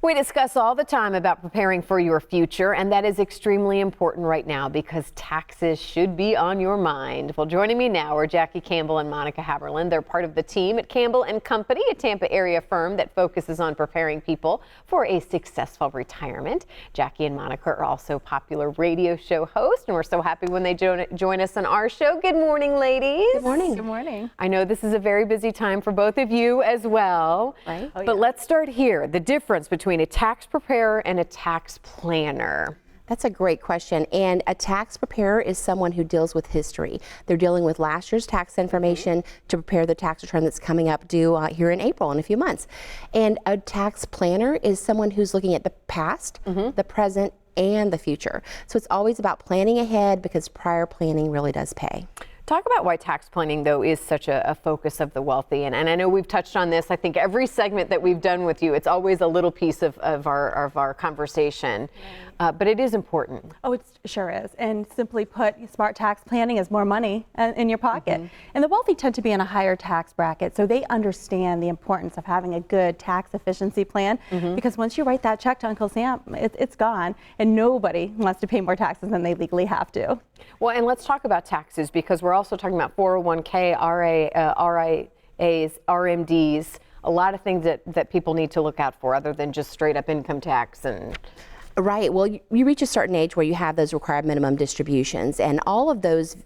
We discuss all the time about preparing for your future, and that is extremely important right now because taxes should be on your mind. Well, joining me now are Jackie Campbell and Monica Haberlin. They're part of the team at Campbell and Company, a Tampa area firm that focuses on preparing people for a successful retirement. Jackie and Monica are also popular radio show hosts, and we're so happy when they join us on our show. Good morning, ladies. Good morning. Good morning. I know this is a very busy time for both of you as well. Right. But let's start here. The difference between a tax preparer and a tax planner. That's a great question. And a tax preparer is someone who deals with history. They're dealing with last year's tax information to prepare the tax return that's coming up due here in April in a few months. And a tax planner is someone who's looking at the past, the present, and the future. So it's always about planning ahead because prior planning really does pay. Talk about why tax planning, though, is such a focus of the wealthy. And I know we've touched on this. I think every segment that we've done with you, it's always a little piece of our conversation. But it is important. Oh, it sure is. And simply put, smart tax planning is more money in your pocket. And the wealthy tend to be in a higher tax bracket, so they understand the importance of having a good tax efficiency plan. Because once you write that check to Uncle Sam, it's gone. And nobody wants to pay more taxes than they legally have to. Well, and let's talk about taxes because we're also talking about 401k, RIAs, RMDs, a lot of things that people need to look out for other than just straight up income tax and... Right. Well, you reach a certain age where you have those required minimum distributions, and all of those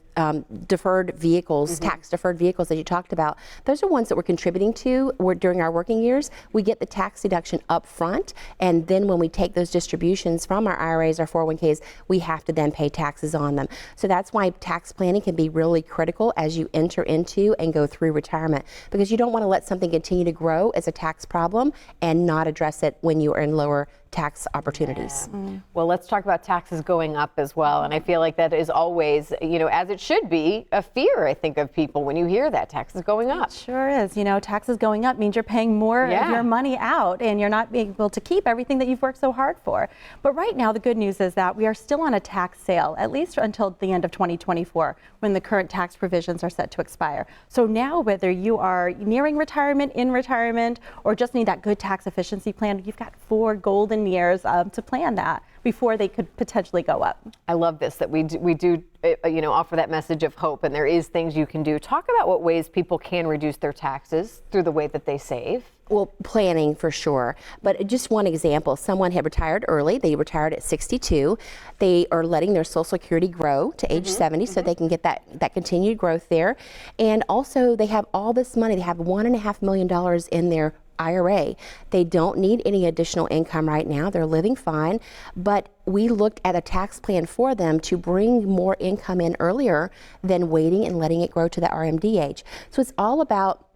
deferred vehicles, tax deferred vehicles that you talked about, those are ones that we're contributing to during our working years. We get the tax deduction up front, and then when we take those distributions from our IRAs, our 401ks, we have to then pay taxes on them. So that's why tax planning can be really critical as you enter into and go through retirement, because you don't want to let something continue to grow as a tax problem and not address it when you are in lower tax opportunities. Well, let's talk about taxes going up as well. And I feel like that is always, as it should be, a fear, I think, of people when you hear that taxes going up. It sure is. Taxes going up means you're paying more of your money out and you're not being able to keep everything that you've worked so hard for. But right now, the good news is that we are still on a tax sale, at least until the end of 2024, when the current tax provisions are set to expire. So now, whether you are nearing retirement, in retirement, or just need that good tax efficiency plan, you've got 4 golden years to plan that before they could potentially go up. I love this, that we do offer that message of hope, and there is things you can do. Talk about what ways people can reduce their taxes through the way that they save. Well, planning for sure. But just one example, someone had retired early. They retired at 62. They are letting their Social Security grow to age 70 so they can get that continued growth there. And also they have all this money. They have $1.5 million in their IRA. They don't need any additional income right now. They're living fine, but we looked at a tax plan for them to bring more income in earlier than waiting and letting it grow to the RMD age. So it's all about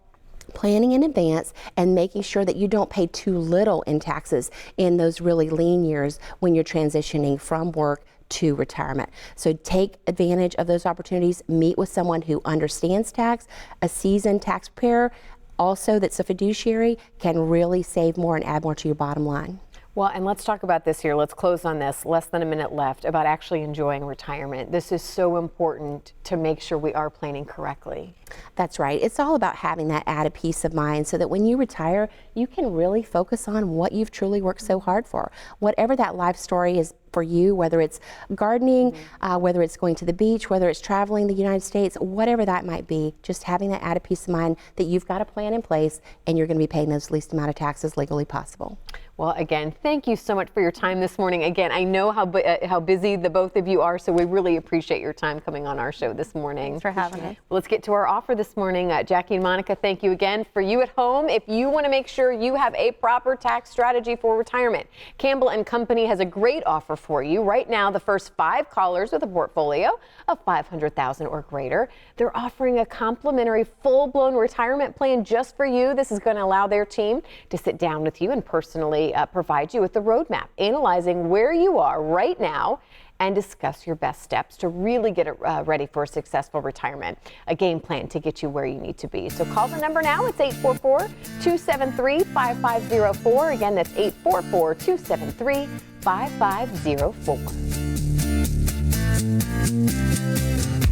planning in advance and making sure that you don't pay too little in taxes in those really lean years when you're transitioning from work to retirement. So take advantage of those opportunities, meet with someone who understands tax, a seasoned tax preparer, also that's a fiduciary, can really save more and add more to your bottom line. Well, and let's talk about this here. Let's close on this. Less than a minute left about actually enjoying retirement. This is so important to make sure we are planning correctly. That's right. It's all about having that added peace of mind so that when you retire, you can really focus on what you've truly worked so hard for. Whatever that life story is for you, whether it's gardening, whether it's going to the beach, whether it's traveling the United States, whatever that might be, just having that added peace of mind that you've got a plan in place and you're going to be paying those least amount of taxes legally possible. Well, again, thank you so much for your time this morning. Again, I know how busy the both of you are, so we really appreciate your time coming on our show this morning. Thanks for having us. Well, let's get to our offer this morning. Jackie and Monica, thank you again. For you at home, if you want to make sure you have a proper tax strategy for retirement, Campbell and Company has a great offer for you. Right now, the first 5 callers with a portfolio of $500,000 or greater, they're offering a complimentary full-blown retirement plan just for you. This is going to allow their team to sit down with you and personally provide you with the roadmap, analyzing where you are right now and discuss your best steps to really get it ready for a successful retirement. A game plan to get you where you need to be. So call the number now. It's 844-273-5504. Again, that's 844-273-5504.